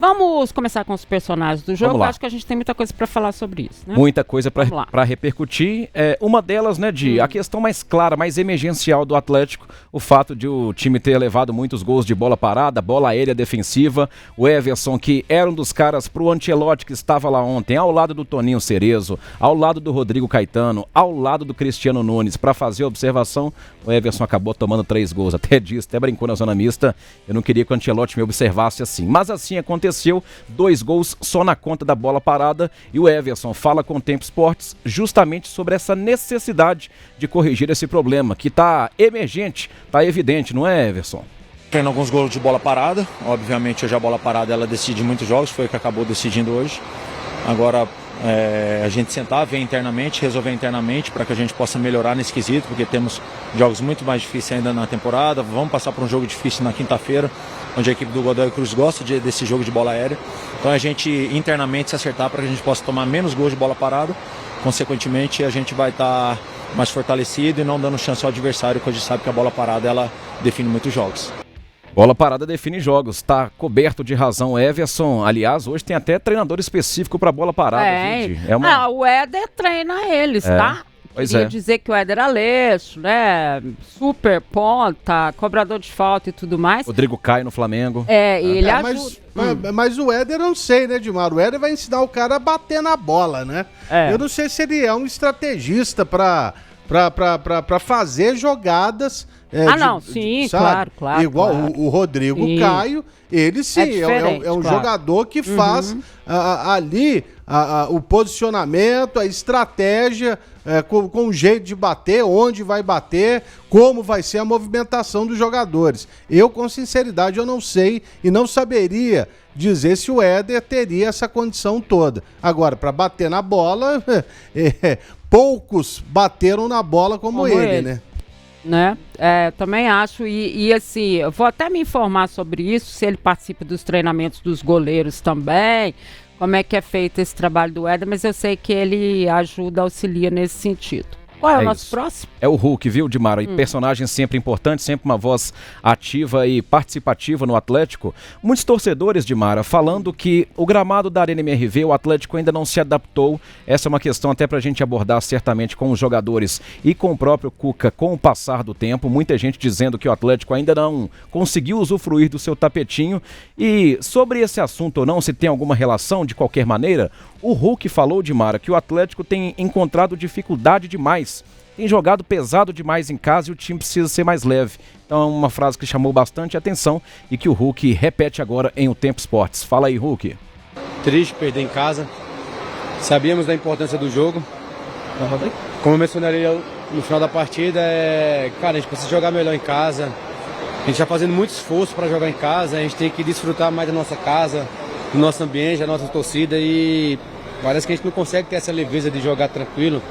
Vamos começar com os personagens do jogo. Vamos lá. Acho que a gente tem muita coisa para falar sobre isso, né? Muita coisa Vamos lá. para repercutir. Uma delas, né, a questão mais clara, mais emergencial do Atlético, o fato de o time ter levado muitos gols de bola parada, bola aérea defensiva. O Everson, que era um dos caras pro Ancelotti, que estava lá ontem, ao lado do Toninho Cerezo, ao lado do Rodrigo Caetano, ao lado do Cristiano Nunes, para fazer a observação. O Everson acabou tomando 3 gols, até brincou na zona mista. Eu não queria que o Ancelotti me observasse assim, mas assim aconteceu. 2 gols só na conta da bola parada, e o Everson fala com o Tempo Esportes justamente sobre essa necessidade de corrigir esse problema, que está emergente, está evidente, não é, Everson? Tendo alguns gols de bola parada, obviamente hoje a bola parada ela decide muitos jogos, foi o que acabou decidindo hoje. Agora a gente sentar, ver internamente, resolver internamente para que a gente possa melhorar nesse quesito, porque temos jogos muito mais difíceis ainda na temporada. Vamos passar por um jogo difícil na quinta-feira, onde a equipe do Godoy Cruz gosta desse jogo de bola aérea. Então a gente internamente se acertar para que a gente possa tomar menos gols de bola parada. Consequentemente a gente vai estar mais fortalecido e não dando chance ao adversário, porque a gente sabe que a bola parada ela define muitos jogos. Bola parada define jogos, está coberto de razão Everson. Aliás, hoje tem até treinador específico para bola parada, gente. O Éder treina eles, tá? Pois Queria dizer que o Éder Aleixo, né? Super ponta, cobrador de falta e tudo mais. Rodrigo Caio no Flamengo. Ele ajuda. Mas o Éder eu não sei, né, Dimar? O Éder vai ensinar o cara a bater na bola, né? Eu não sei se ele é um estrategista pra fazer jogadas. Sim, sabe? claro. Igual claro. o Rodrigo Caio, ele sim, é um jogador que faz ali o posicionamento, a estratégia, com o jeito de bater, onde vai bater, como vai ser a movimentação dos jogadores. Eu, com sinceridade, eu não sei e não saberia dizer se o Éder teria essa condição toda. Agora, para bater na bola, poucos bateram na bola como ele, né? Também acho, e assim, eu vou até me informar sobre isso, se ele participa dos treinamentos dos goleiros também, como é que é feito esse trabalho do Éder, mas eu sei que ele ajuda, auxilia nesse sentido. Qual é o nosso próximo? É o Hulk, viu, Dimara? E personagem sempre importante, sempre uma voz ativa e participativa no Atlético. Muitos torcedores, Dimara, falando que o gramado da Arena MRV, o Atlético ainda não se adaptou. Essa é uma questão até pra gente abordar certamente com os jogadores e com o próprio Cuca com o passar do tempo. Muita gente dizendo que o Atlético ainda não conseguiu usufruir do seu tapetinho. E sobre esse assunto ou não, se tem alguma relação de qualquer maneira, o Hulk falou, Dimara, que o Atlético tem encontrado dificuldade demais. Tem jogado pesado demais em casa e o time precisa ser mais leve. Então é uma frase que chamou bastante atenção e que o Hulk repete agora em O Tempo Esportes. Fala aí, Hulk. Triste perder em casa. Sabíamos da importância do jogo. Como eu mencionei no final da partida, cara, a gente precisa jogar melhor em casa. A gente está fazendo muito esforço para jogar em casa. A gente tem que desfrutar mais da nossa casa, do nosso ambiente, da nossa torcida, e parece que a gente não consegue ter essa leveza de jogar tranquilo.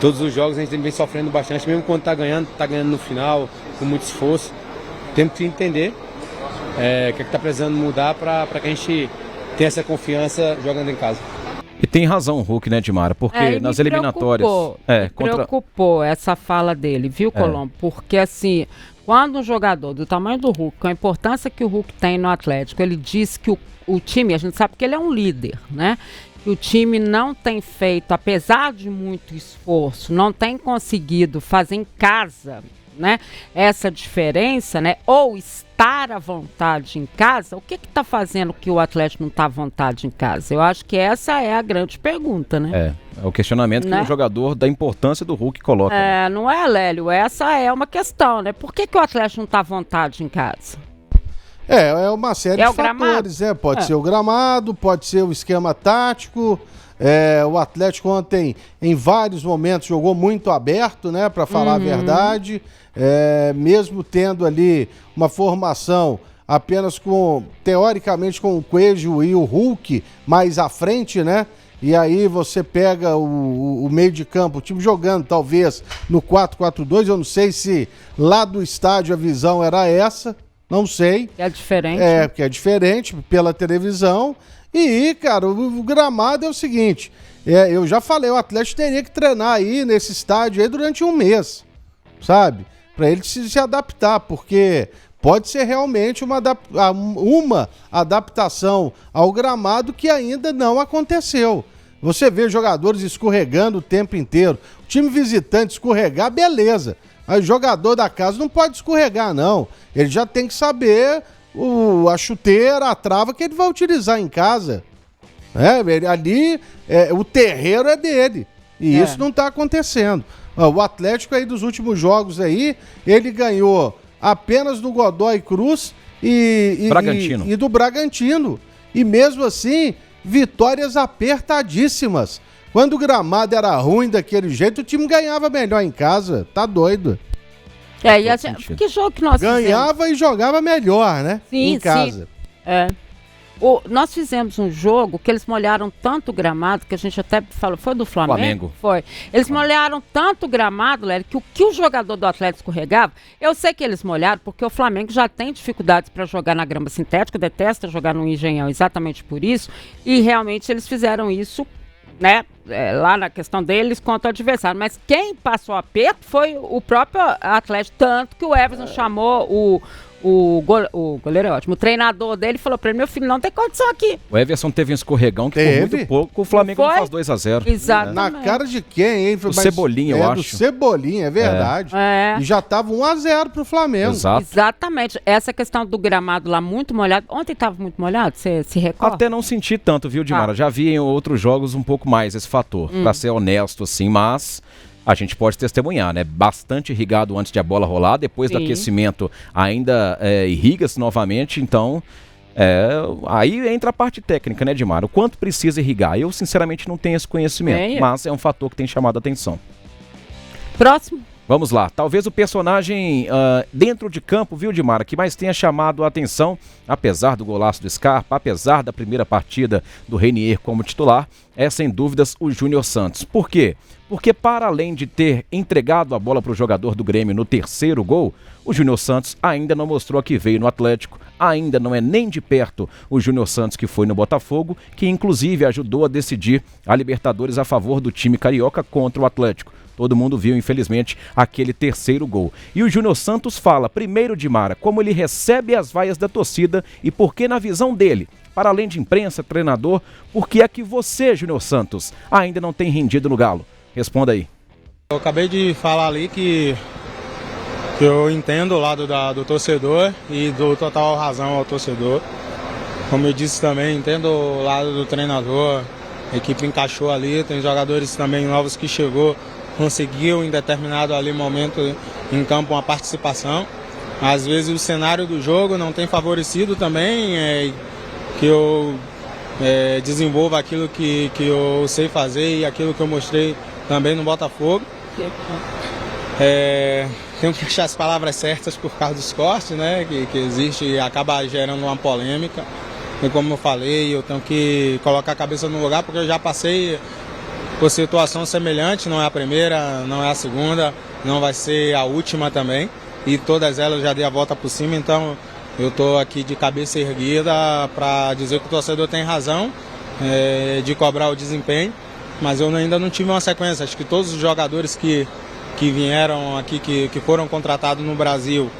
Todos os jogos a gente vem sofrendo bastante, mesmo quando tá ganhando no final, com muito esforço. Temos que entender o que está precisando mudar para que a gente tenha essa confiança jogando em casa. E tem razão o Hulk, né, Dimara? Porque nas eliminatórias... Preocupou essa fala dele, viu, Colombo? Porque assim, quando um jogador do tamanho do Hulk, com a importância que o Hulk tem no Atlético, ele diz que o time, a gente sabe que ele é um líder, né? Que o time não tem feito, apesar de muito esforço, não tem conseguido fazer em casa, né, essa diferença, né, ou estar à vontade em casa. O que está fazendo que o Atlético não está à vontade em casa? Eu acho que essa é a grande pergunta, né? É o questionamento que o jogador da importância do Hulk coloca. Não é, Lélio? Essa é uma questão, né? Por que o Atlético não está à vontade em casa? É uma série de fatores, pode ser o gramado, pode ser o esquema tático. O Atlético ontem, em vários momentos, jogou muito aberto, né, para falar a verdade. Mesmo tendo ali uma formação apenas teoricamente com o Coelho e o Hulk mais à frente, né? E aí você pega o meio de campo, o time jogando talvez no 4-4-2, eu não sei se lá do estádio a visão era essa. Não sei. É diferente. Porque é diferente pela televisão. E, cara, o gramado é o seguinte. Eu já falei, o Atlético teria que treinar aí nesse estádio aí durante um mês, sabe? Pra ele se adaptar, porque pode ser realmente uma adaptação ao gramado que ainda não aconteceu. Você vê jogadores escorregando o tempo inteiro. O time visitante escorregar, beleza. Mas o jogador da casa não pode escorregar, não. Ele já tem que saber a chuteira, a trava que ele vai utilizar em casa. O terreiro é dele. E isso não está acontecendo. O Atlético aí dos últimos jogos aí, ele ganhou apenas do Godoy Cruz e do Bragantino. E mesmo assim, vitórias apertadíssimas. Quando o gramado era ruim daquele jeito, o time ganhava melhor em casa. Tá doido. Que jogo que nós ganhava fizemos? E jogava melhor, né? Sim, em casa. Sim. Nós fizemos um jogo que eles molharam tanto o gramado, que a gente até falou, foi do Flamengo? Foi. Eles molharam tanto o gramado, Léo, que o jogador do Atlético escorregava. Eu sei que eles molharam porque o Flamengo já tem dificuldades para jogar na grama sintética, detesta jogar no Engenhão exatamente por isso, e realmente eles fizeram isso, né, lá na questão deles contra o adversário. Mas quem passou aperto foi o próprio Atlético, tanto que o Everson chamou o goleiro é ótimo. O treinador dele falou pra ele: meu filho, não tem condição aqui. O Everson teve um escorregão que por muito pouco o Flamengo não faz 2-0. Exatamente. Na cara de quem, hein? O Cebolinha, eu acho. Do Cebolinha, é verdade. E já tava 1-0 pro Flamengo. Exatamente. Essa questão do gramado lá muito molhado. Ontem tava muito molhado, você se recorda? Até não senti tanto, viu, Dimara? Já vi em outros jogos um pouco mais esse fator, pra ser honesto, assim, mas a gente pode testemunhar, né? Bastante irrigado antes de a bola rolar, depois do aquecimento ainda irriga-se novamente, então aí entra a parte técnica, né, Dimara? O quanto precisa irrigar? Eu, sinceramente, não tenho esse conhecimento, mas é um fator que tem chamado a atenção. Próximo. Vamos lá, talvez o personagem dentro de campo, viu, Dimara, que mais tenha chamado a atenção, apesar do golaço do Scarpa, apesar da primeira partida do Renier como titular, é sem dúvidas o Júnior Santos. Por quê? Porque para além de ter entregado a bola para o jogador do Grêmio no terceiro gol, o Júnior Santos ainda não mostrou a que veio no Atlético, ainda não é nem de perto o Júnior Santos que foi no Botafogo, que inclusive ajudou a decidir a Libertadores a favor do time carioca contra o Atlético. Todo mundo viu, infelizmente, aquele terceiro gol. E o Júnior Santos fala, primeiro, Dimara, como ele recebe as vaias da torcida e por que, na visão dele, para além de imprensa, treinador, por que é que você, Júnior Santos, ainda não tem rendido no Galo? Responda aí. Eu acabei de falar ali que eu entendo o lado do torcedor e dou total razão ao torcedor. Como eu disse também, entendo o lado do treinador, a equipe encaixou ali, tem jogadores também novos que conseguiu em determinado ali momento em campo uma participação. Às vezes o cenário do jogo não tem favorecido também que eu desenvolva aquilo que eu sei fazer e aquilo que eu mostrei também no Botafogo. Tenho que achar as palavras certas por causa dos cortes, né, que existe e acaba gerando uma polêmica. E como eu falei, eu tenho que colocar a cabeça no lugar porque eu já passei por situação semelhante, não é a primeira, não é a segunda, não vai ser a última também. E todas elas já dei a volta por cima, então eu estou aqui de cabeça erguida para dizer que o torcedor tem razão de cobrar o desempenho, mas eu ainda não tive uma sequência. Acho que todos os jogadores que vieram aqui, que foram contratados no Brasil,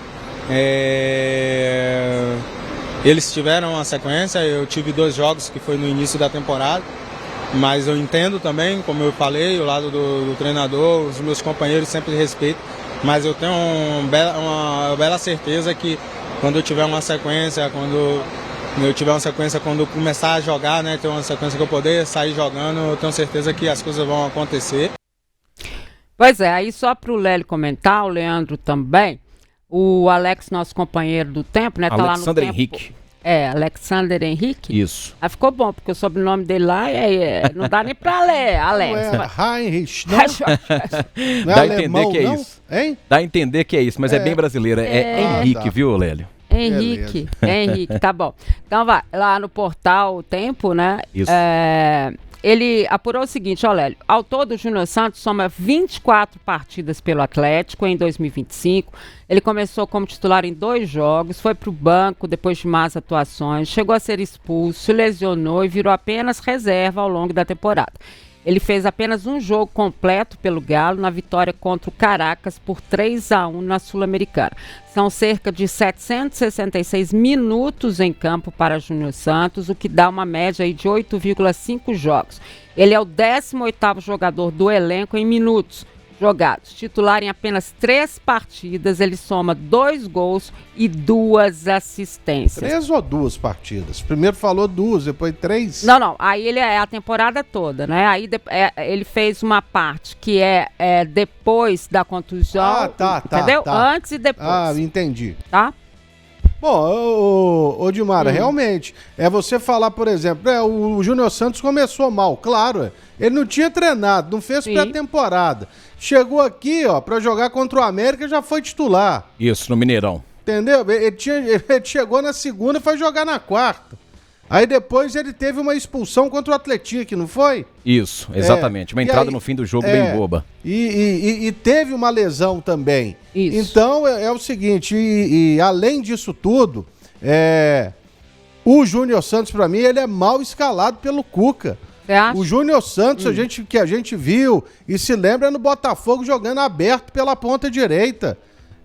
eles tiveram uma sequência. Eu tive 2 jogos que foi no início da temporada. Mas eu entendo também, como eu falei, o lado do treinador, os meus companheiros sempre respeitam, mas eu tenho uma bela certeza que quando eu tiver uma sequência, quando eu começar a jogar, né, ter uma sequência que eu poder sair jogando, eu tenho certeza que as coisas vão acontecer. Pois é, aí só para o Lélio comentar, o Leandro também, o Alex, nosso companheiro do tempo, né, tá lá no tempo. Henrique. Alexander Henrique? Isso. Aí ficou bom, porque o sobrenome dele lá não dá nem pra ler, Alex. Não é Heinrich, não? Dá a entender que é isso. Hein? Dá a entender que é isso, mas é bem brasileiro. É Henrique, viu, Lélio? Henrique, tá bom. Então vai, lá no portal Tempo, né? Isso. Ele apurou o seguinte, Lélio, ao todo o Júnior Santos soma 24 partidas pelo Atlético em 2025. Ele começou como titular em 2 jogos, foi para o banco depois de más atuações, chegou a ser expulso, se lesionou e virou apenas reserva ao longo da temporada. Ele fez apenas um jogo completo pelo Galo na vitória contra o Caracas por 3-1 na Sul-Americana. São cerca de 766 minutos em campo para Júnior Santos, o que dá uma média aí de 8,5 jogos. Ele é o 18º jogador do elenco em minutos jogados. Titular em apenas 3 partidas, ele soma 2 gols e 2 assistências. 3 ou 2 partidas? Primeiro falou 2, depois 3? Não. Aí ele é a temporada toda, né? Aí ele fez uma parte que é depois da contusão. Entendeu? Tá. Antes e depois. Entendi. Tá? Bom, ô Dimara, realmente, você falar, por exemplo, o Júnior Santos começou mal, claro, ele não tinha treinado, não fez pré-temporada. Chegou aqui, pra jogar contra o América, já foi titular. Isso, no Mineirão. Entendeu? Ele chegou na segunda e foi jogar na quarta. Aí depois ele teve uma expulsão contra o Atlético, não foi? Isso, exatamente. Uma entrada no fim do jogo bem boba. E teve uma lesão também. Isso. Então é o seguinte, além disso tudo, o Júnior Santos, pra mim, ele é mal escalado pelo Cuca. O Júnior Santos, que a gente viu e se lembra no Botafogo jogando aberto pela ponta direita.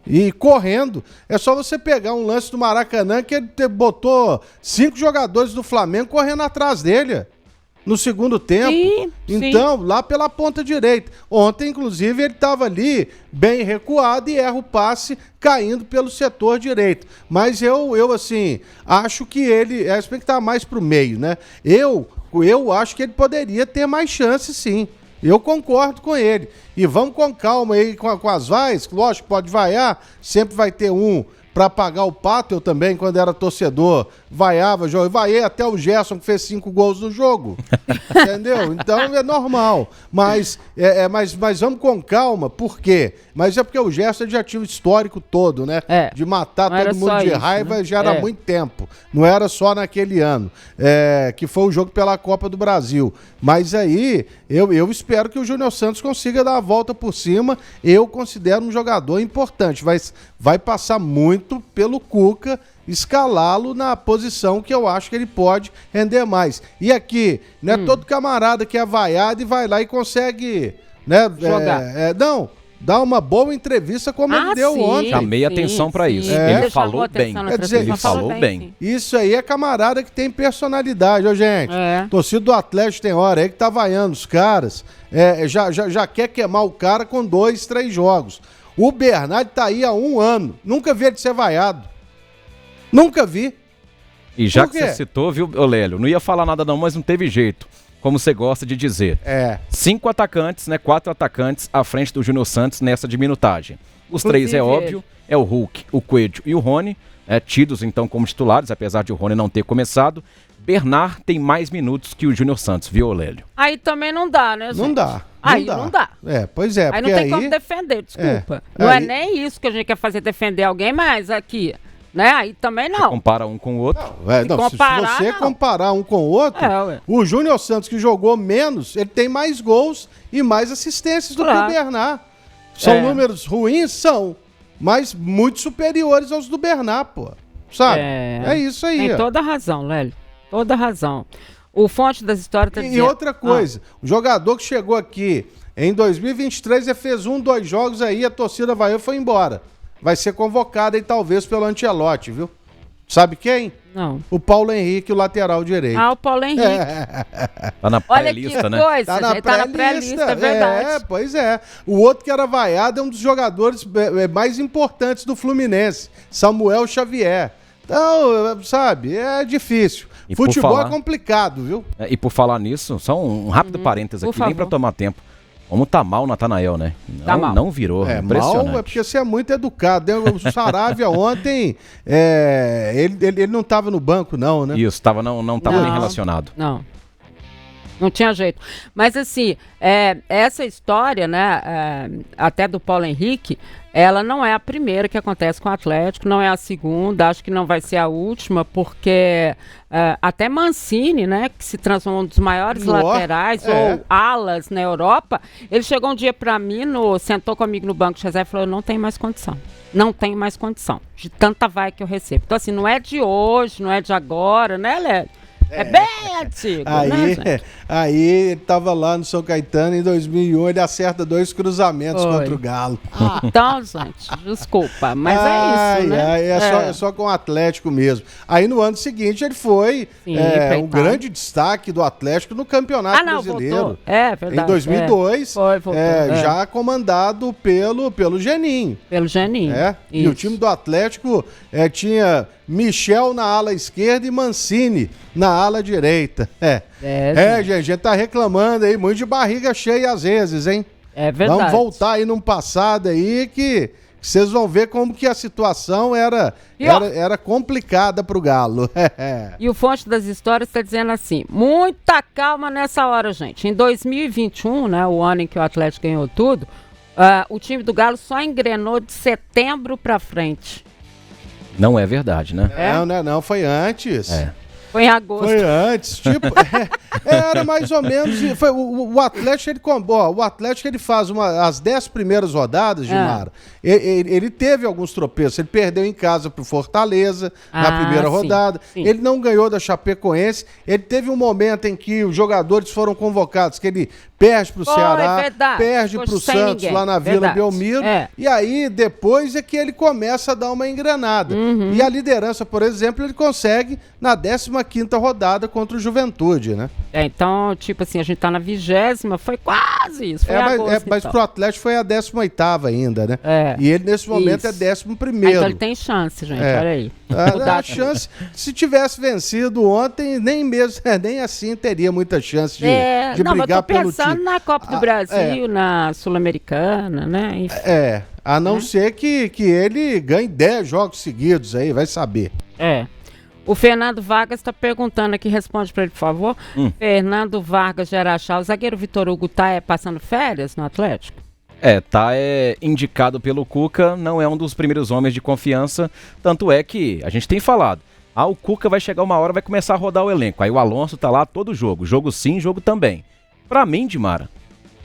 E correndo. É só você pegar um lance do Maracanã que ele botou 5 jogadores do Flamengo correndo atrás dele no segundo tempo. Sim. Então, lá pela ponta direita. Ontem, inclusive, ele estava ali bem recuado e erra o passe caindo pelo setor direito. Mas eu assim, acho que ele... É que tá mais pro meio, né? Eu acho que ele poderia ter mais chance, sim. Eu concordo com ele. E vamos com calma aí com as vaias. Lógico, pode vaiar. Sempre vai ter um para pagar o pato. Eu também, quando era torcedor, vaiava. Vaiei até o Gerson, que fez 5 gols no jogo. Entendeu? Então é normal. Mas vamos com calma. Por quê? Mas é porque o Gerson já tinha o histórico todo, né? De matar todo mundo de raiva, né? Já era muito tempo. Não era só naquele ano. Que foi o jogo pela Copa do Brasil. Mas aí, eu espero que o Júnior Santos consiga dar a volta por cima. Eu considero um jogador importante. Vai passar muito pelo Cuca escalá-lo na posição que eu acho que ele pode render mais. E aqui, não é todo camarada que é vaiado e vai lá e consegue, né? Jogar. Não, dá uma boa entrevista como ele deu ontem. Chamei atenção pra isso. Ele falou bem. Quer dizer, ele falou bem. Isso aí é camarada que tem personalidade, ô gente. Torcida do Atlético tem hora aí que tá vaiando os caras. Já quer queimar o cara com 2, 3 jogos. O Bernardo tá aí há 1 ano. Nunca vi ele ser vaiado. Nunca vi. E já que você citou, viu, Lélio? Não ia falar nada não, mas não teve jeito. Como você gosta de dizer. 5 atacantes, né? 4 atacantes à frente do Júnior Santos nessa de minutagem. Os 3 é óbvio, é o Hulk, o Coelho e o Rony, tidos então como titulares, apesar de o Rony não ter começado. Bernard tem mais minutos que o Júnior Santos, viu, Lélio? Aí também não dá, né, gente? Não dá. Aí não dá. Pois é. Aí não tem como defender, desculpa. Não é nem isso que a gente quer fazer, defender alguém, mas aqui... Né? Aí também não. Você compara um com o outro. Se você comparar um com o outro, o Júnior Santos, que jogou menos, ele tem mais gols e mais assistências do que o Bernard. São números ruins? São. Mas muito superiores aos do Bernard, pô. Sabe? É isso aí. Tem toda a razão, Lélio. Toda a razão. O Fonte das Histórias tá dizendo... E outra coisa, o jogador que chegou aqui em 2023 ele fez 1, 2 jogos aí, a torcida vai e foi embora. Vai ser convocado aí talvez pelo Ancelotti, viu? Sabe quem? Não. O Paulo Henrique, o lateral direito. O Paulo Henrique. Tá na pré-lista, né? Coisa, tá na pré-lista, é verdade. Pois é. O outro que era vaiado é um dos jogadores mais importantes do Fluminense, Samuel Xavier. Então, sabe, é difícil. E futebol é complicado, viu? E por falar nisso, só um rápido parênteses aqui, nem pra tomar tempo. Como tá mal o Natanael, né? Não virou, impressionante. Mal é porque você é muito educado. O Saravia ontem, ele não tava no banco não, né? Isso, não tava nem relacionado. Não tinha jeito. Mas assim, essa história, né, até do Paulo Henrique, ela não é a primeira que acontece com o Atlético, não é a segunda, acho que não vai ser a última, porque até Mancini, né, que se transformou um dos maiores laterais ou alas na Europa, ele chegou um dia pra mim, sentou comigo no banco de reserva e falou, eu não tenho mais condição. Não tenho mais condição de tanta vaia que eu recebo. Então assim, não é de hoje, não é de agora, né, Léo? É bem antigo, aí, né, aí ele tava lá no São Caetano em 2001, ele acerta 2 cruzamentos contra o Galo. Ah, então, gente, desculpa, mas é isso, né? É só com o Atlético mesmo. Aí no ano seguinte ele foi um grande destaque do Atlético no Campeonato Brasileiro. Voltou. É verdade. Em 2002, voltou, já comandado pelo Geninho. Pelo Geninho. E o time do Atlético tinha Michel na ala esquerda e Mancini na ala direita. Gente, a gente tá reclamando aí muito de barriga cheia às vezes, hein? É verdade. Vamos voltar aí num passado aí que vocês vão ver como que a situação era complicada pro Galo. E o Fonte das Histórias está dizendo assim, muita calma nessa hora, gente. Em 2021, né, o ano em que o Atlético ganhou tudo, o time do Galo só engrenou de setembro pra frente. Não é verdade, né? Não, foi antes. Foi em agosto. Foi antes, tipo, era mais ou menos. Foi, o Atlético ele faz as 10 primeiras rodadas, Gilmar. Ele teve alguns tropeços. Ele perdeu em casa pro Fortaleza na primeira rodada. Sim. Ele não ganhou da Chapecoense. Ele teve um momento em que os jogadores foram convocados, que ele perde pro Ceará, perde pro Santos lá na Vila Belmiro. E aí depois é que ele começa a dar uma engrenada. E a liderança, por exemplo, ele consegue na 15ª rodada contra o Juventude, né? Então, tipo assim, a gente tá na 20ª, foi quase isso, foi agosto, mas pro Atlético foi a 18ª ainda, né? E ele nesse momento é 11º. Então ele tem chance, gente, olha aí. A chance, se tivesse vencido ontem, nem assim teria muita chance de brigar pelo título. Na Copa do Brasil, na Sul-Americana, né? Enfim. A não ser que ele ganhe 10 jogos seguidos aí, vai saber. O Fernando Vargas está perguntando aqui, responde para ele, por favor. Fernando Vargas de Araxá, o zagueiro Vitor Hugo tá passando férias no Atlético? Tá indicado pelo Cuca, não é um dos primeiros homens de confiança, tanto é que a gente tem falado, o Cuca vai chegar uma hora, vai começar a rodar o elenco, aí o Alonso tá lá todo jogo sim, jogo também. Pra mim, Dimara,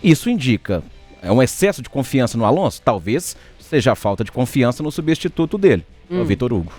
isso indica um excesso de confiança no Alonso? Talvez seja a falta de confiança no substituto dele, o Vitor Hugo.